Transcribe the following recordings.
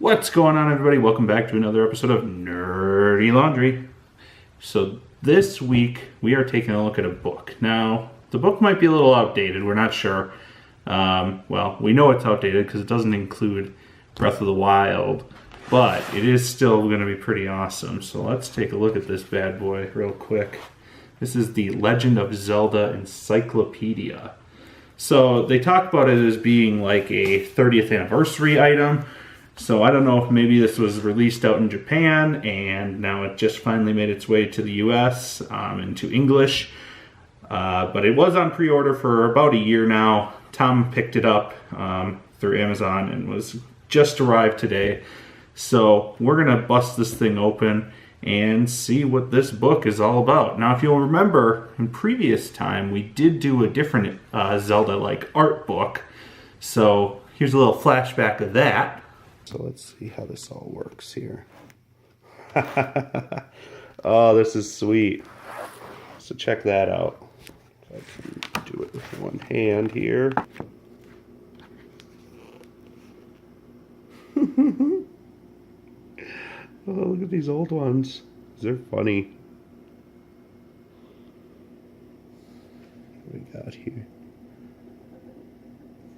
What's going on, everybody? Welcome back to another episode of Nerdy Laundry. So this week we are taking a look at a book. Now, the book might be a little outdated. We're not sure. Well, we know it's outdated because it doesn't include Breath of the Wild, but it is still going to be pretty awesome. So let's take a look at this bad boy real quick. This is the Legend of Zelda Encyclopedia. So they talk about it as being like a 30th anniversary item. So I don't know if maybe this was released out in Japan and now it just finally made its way to the US into English. But it was on pre-order for about a year now. Tom picked it up through Amazon and was just arrived today. So we're going to bust this thing open and see what this book is all about. Now, if you'll remember, in previous time, we did do a different Zelda-like art book. So here's a little flashback of that. So let's see how this all works here. Oh, this is sweet. So check that out. I can do it with one hand here. Oh, look at these old ones. They're funny. What we got here?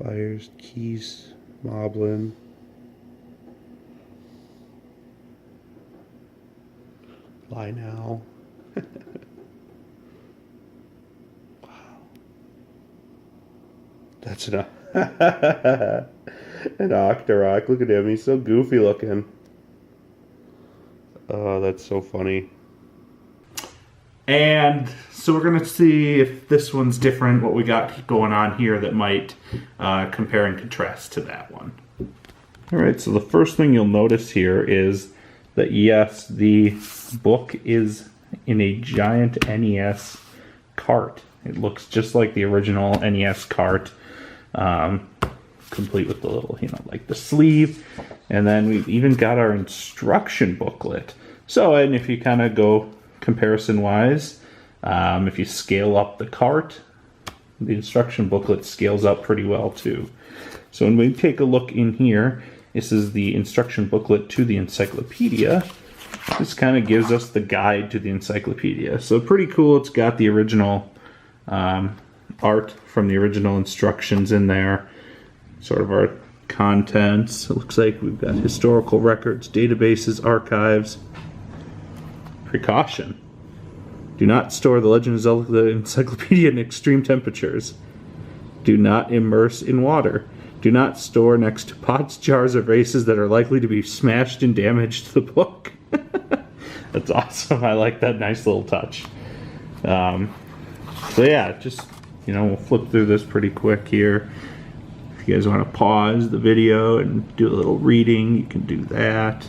Fires, Keys, Moblin. Lionel. Wow. That's an Octorok. Look at him. He's so goofy looking. Oh, that's so funny. And so we're going to see if this one's different, what we got going on here that might compare and contrast to that one. All right, so the first thing you'll notice here is that yes, the book is in a giant NES cart. It looks just like the original NES cart, complete with the little, like the sleeve. And then we've even got our instruction booklet. So, and if you kind of go comparison-wise, if you scale up the cart, the instruction booklet scales up pretty well too. So when we take a look in here, this is the instruction booklet to the encyclopedia. This kind of gives us the guide to the encyclopedia. So pretty cool. It's got the original art from the original instructions in there. Sort of our contents. It looks like we've got historical records, databases, archives. Precaution. Do not store the Legend of Zelda Encyclopedia in extreme temperatures. Do not immerse in water. Do not store next to pots, jars, or vases that are likely to be smashed and damaged the book. That's awesome. I like that nice little touch. So yeah, just, we'll flip through this pretty quick here. If you guys want to pause the video and do a little reading, you can do that.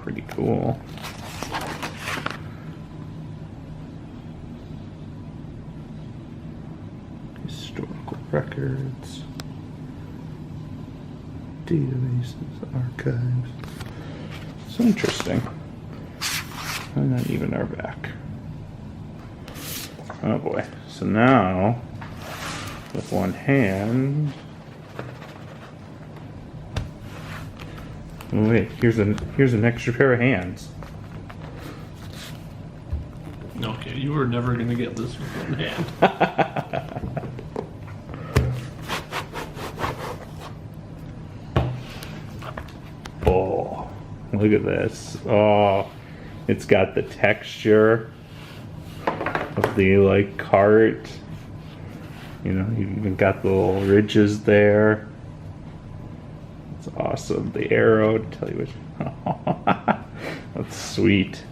Pretty cool. Historical records, databases, archives. So interesting. And then even our back. Oh boy. So now, with one hand. Oh wait, here's an extra pair of hands. Okay, you were never gonna get this with one hand. Oh, look at this. Oh, it's got the texture of the cart. You've even got the little ridges there. It's awesome. The arrow to tell you which. That's sweet.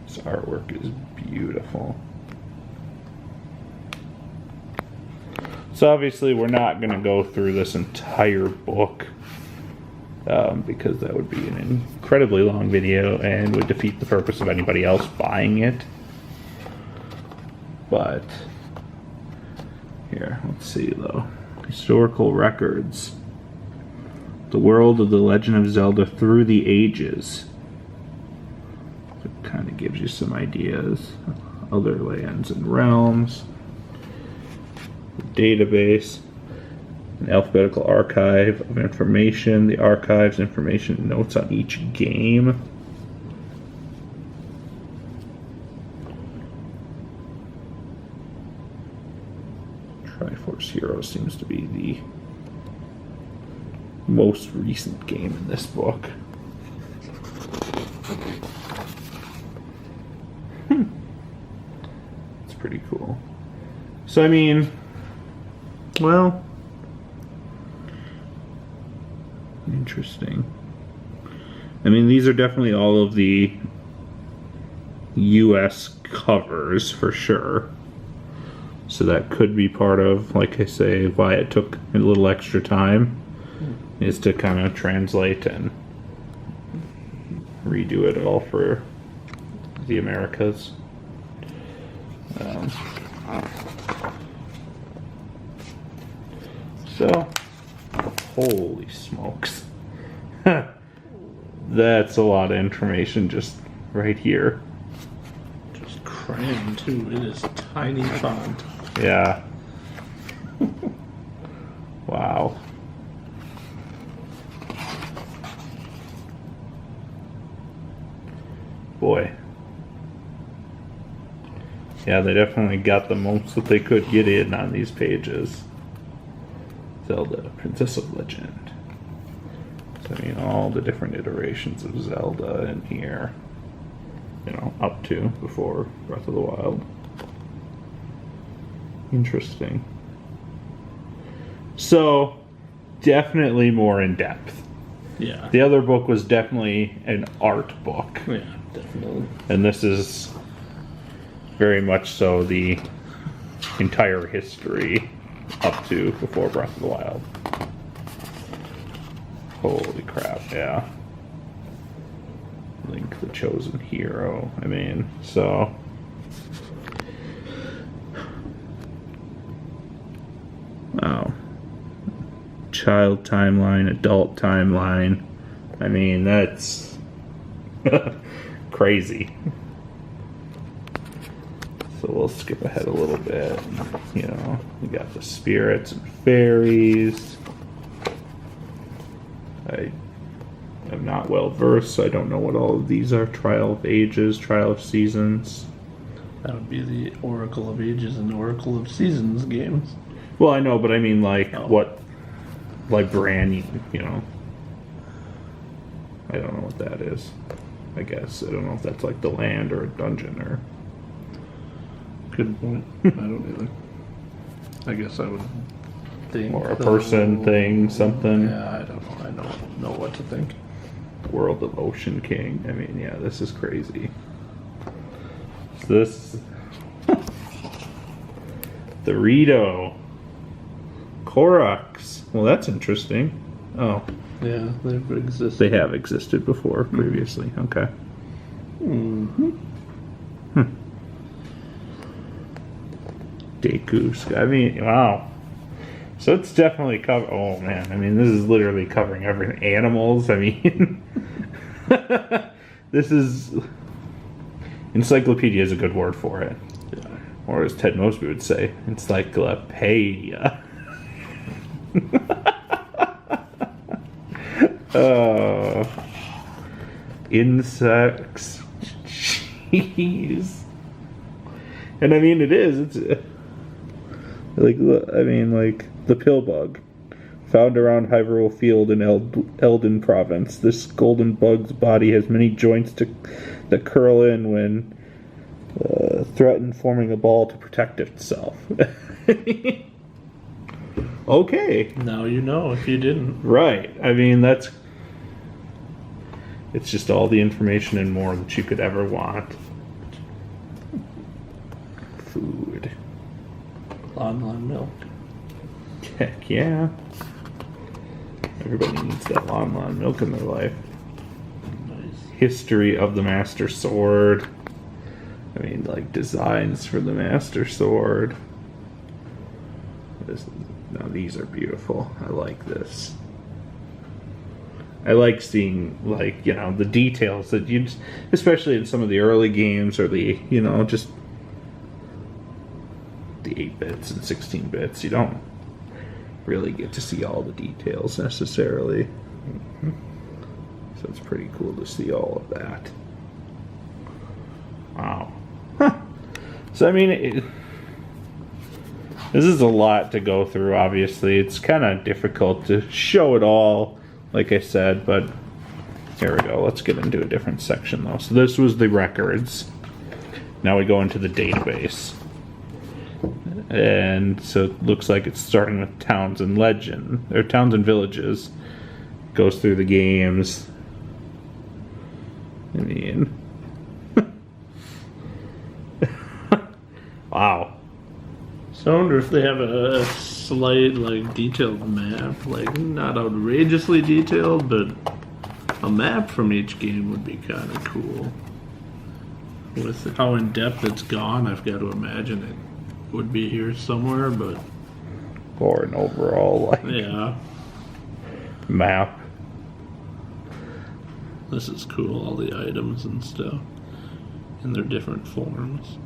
This artwork is beautiful. So obviously we're not going to go through this entire book because that would be an incredibly long video and would defeat the purpose of anybody else buying it. But here, let's see though. Historical records. The world of the Legend of Zelda through the ages. It kind of gives you some ideas other lands and realms. Database. An alphabetical archive of information. The archives, information, and notes on each game. Triforce Heroes seems to be the most recent game in this book. It's pretty cool. So, I mean, well, interesting. I mean, these are definitely all of the US covers for sure. So that could be part of, like I say, why it took a little extra time, is to kind of translate and redo it all for the Americas. So, holy smokes. That's a lot of information just right here. Just crammed too. It is tiny font. Yeah. Wow. Boy. Yeah, they definitely got the most that they could get in on these pages. Zelda, Princess of Legend. So, I mean, all the different iterations of Zelda in here. You know, up to before Breath of the Wild. Interesting. So, definitely more in depth. Yeah. The other book was definitely an art book. Yeah, definitely. And this is very much so the entire history up to before Breath of the Wild. Holy crap, yeah. Link the chosen hero. I mean, so... Wow. Child timeline, adult timeline. I mean, that's crazy. So we'll skip ahead a little bit. You know, we got the spirits and fairies. I am not well versed, so I don't know what all of these are. Trial of Ages, Trial of Seasons. That would be the Oracle of Ages and Oracle of Seasons games. Well, I know, but I mean, like, what librarian, you know? I don't know what that is. I guess. I don't know if that's like the land or a dungeon or... Good point. I don't either. I guess I would think. Or a person, thing, something. Yeah, I don't know. I don't know what to think. World of Ocean King. I mean, yeah, this is crazy. So this... Dorito. Koroks. Well, that's interesting. Oh. Yeah, they've existed. They have existed before, previously. Okay. Mm-hmm. Deku. I mean, wow. So it's definitely cover. Oh man, I mean, this is literally covering everything. Animals. I mean, this is encyclopedia is a good word for it. Yeah. Or as Ted Mosby would say, encyclopedia. Insects. Jeez. And I mean, it is. It's like, I mean, like the pill bug found around Hyrule Field in Elden Province. This golden bug's body has many joints that curl in when threatened, forming a ball to protect itself. Okay. Now you know if you didn't. Right. I mean, that's... It's just all the information and more that you could ever want. Food. Lon milk. Heck yeah. Everybody needs that Lon milk in their life. Nice. History of the Master Sword. I mean, like, designs for the Master Sword. Now these are beautiful. I like this. I like seeing, like, you know, the details that you, especially in some of the early games or the, you know, just 8 bits and 16 bits. You don't really get to see all the details necessarily. So it's pretty cool to see all of that. Wow. Huh. So I mean, this is a lot to go through, obviously. It's kind of difficult to show it all, like I said, but here we go. Let's get into a different section, though. So this was the records. Now we go into the database. And so it looks like it's starting with towns and legend, or towns and villages. Goes through the games. I mean... wow. So I wonder if they have a slight, like, detailed map. Like, not outrageously detailed, but a map from each game would be kind of cool. With how in-depth it's gone, I've got to imagine it would be here somewhere, but... Or an overall, like, yeah. map. This is cool, all the items and stuff. In their different forms.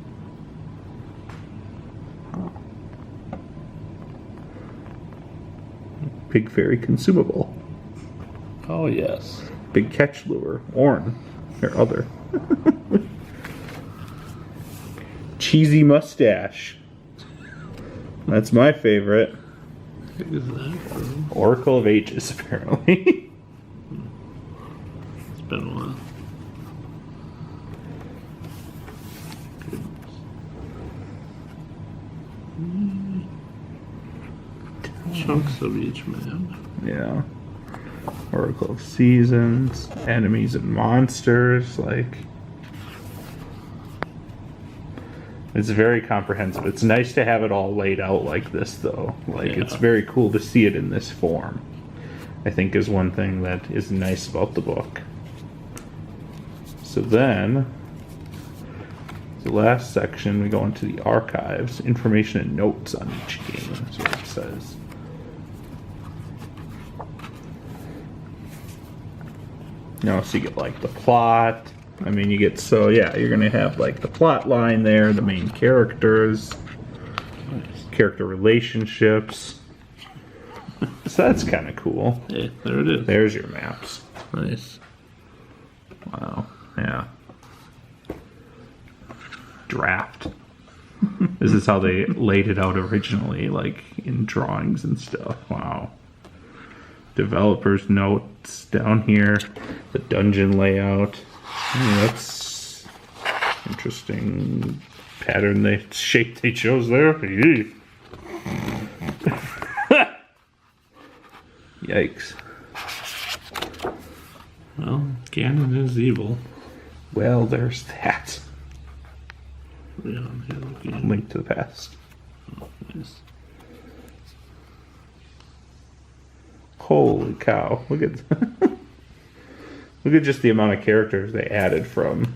Big Fairy consumable. Oh, yes. Big catch lure. Orn. Or other. Cheesy mustache. That's my favorite. What is that from? Oracle of Ages, apparently. It's been a while. Goodness. Chunks of each map. Yeah. Oracle of Seasons. Enemies and monsters. Like... It's very comprehensive. It's nice to have it all laid out like this, though. Like, Yeah. It's very cool to see it in this form. I think is one thing that is nice about the book. So then, the last section, we go into the archives. Information and notes on each game. That's what it says. So you get, like, the plot. I mean, you get, so yeah, you're going to have, like, the plot line there, the main characters, character relationships. So that's kind of cool. Yeah, there it is. There's your maps. Nice. Wow. Yeah. Draft. This is how they laid it out originally, like, in drawings and stuff. Wow. Developer's notes down here. The dungeon layout. That's interesting pattern shape they chose there. Yikes. Well, Ganon is evil. Well, there's that. Yeah, here, looking. Link to the past. Oh, nice. Holy cow. Look at look at just the amount of characters they added from,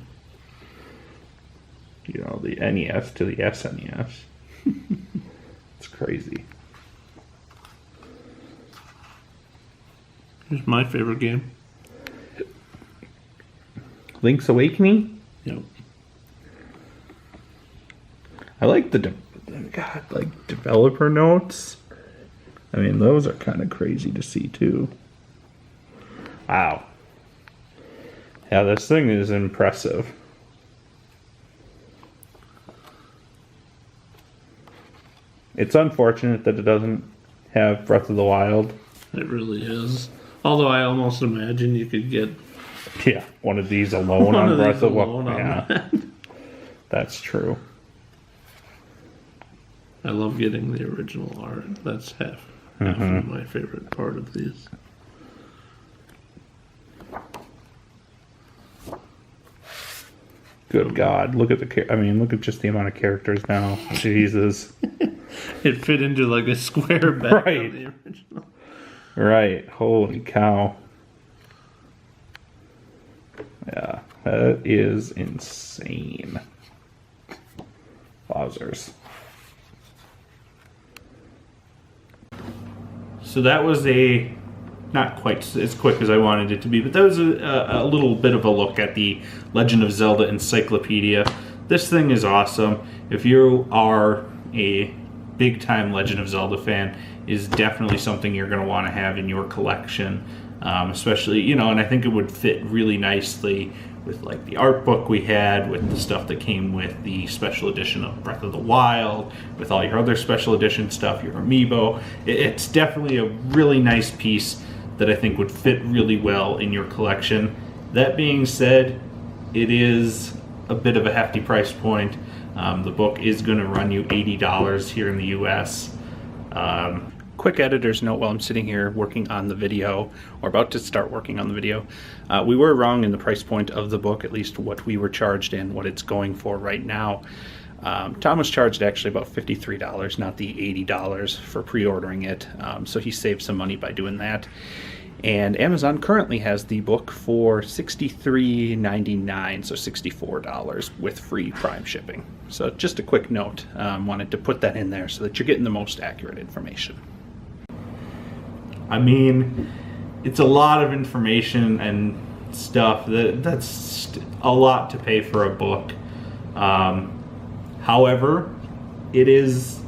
you know, the NES to the SNES. It's crazy. Here's my favorite game. Link's Awakening? Yep. I like the developer notes. I mean, those are kind of crazy to see too. Wow. Yeah, this thing is impressive. It's unfortunate that it doesn't have Breath of the Wild. It really is. Although I almost imagine you could get Yeah, one of these alone one on of Breath these of the alone Wild. on Yeah, that. that's true. I love getting the original art. That's half of my favorite part of these. Good God, look at look at just the amount of characters now. Jesus. It fit into like a square back Right. of the original. Right, holy cow. Yeah, that is insane. Wowzers. So that was not quite as quick as I wanted it to be, but that was a little bit of a look at the Legend of Zelda Encyclopedia. This thing is awesome. If you are a big time Legend of Zelda fan, is definitely something you're going to want to have in your collection. Especially, you know, and I think it would fit really nicely with like the art book we had, with the stuff that came with the special edition of Breath of the Wild, with all your other special edition stuff, your amiibo. It's definitely a really nice piece that I think would fit really well in your collection. That being said, it is a bit of a hefty price point. The book is going to run you $80 here in the US. Quick editor's note while I'm sitting here working on the video, or about to start working on the video. We were wrong in the price point of the book, at least what we were charged and what it's going for right now. Tom was charged actually about $53, not the $80 for pre-ordering it, so he saved some money by doing that. And Amazon currently has the book for $63.99, so $64 with free Prime shipping. So just a quick note, wanted to put that in there so that you're getting the most accurate information. I mean, it's a lot of information and stuff. That's a lot to pay for a book. However, it is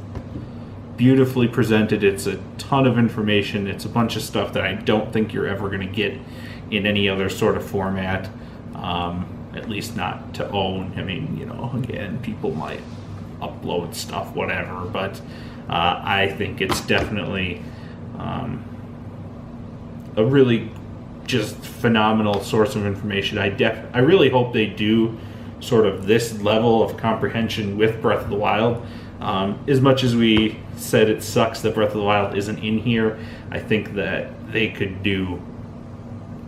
beautifully presented. It's a ton of information. It's a bunch of stuff that I don't think you're ever going to get in any other sort of format, at least not to own. I mean, you know, again, people might upload stuff, whatever, but I think it's definitely a really just phenomenal source of information. I really hope they do sort of this level of comprehension with Breath of the Wild. As much as we said it sucks that Breath of the Wild isn't in here, I think that they could do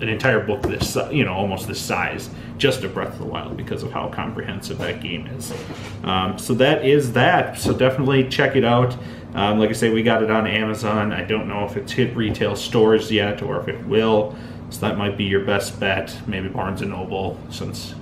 an entire book this, you know, almost this size, just of Breath of the Wild, because of how comprehensive that game is. So that is that. So definitely check it out. Like I say, we got it on Amazon. I don't know if it's hit retail stores yet or if it will. So that might be your best bet. Maybe Barnes & Noble, since,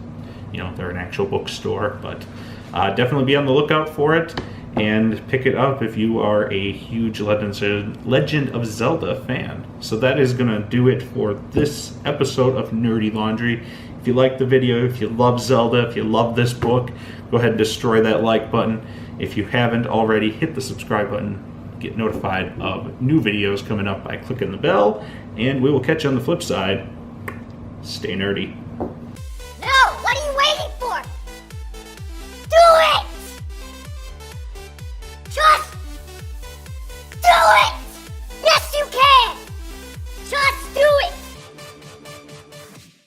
you know, they're an actual bookstore. But definitely be on the lookout for it and pick it up if you are a huge Legend of Zelda fan. So that is going to do it for this episode of Nerdy Laundry. If you like the video, if you love Zelda, if you love this book, go ahead and destroy that like button. If you haven't already, hit the subscribe button. Get notified of new videos coming up by clicking the bell. And we will catch you on the flip side. Stay nerdy.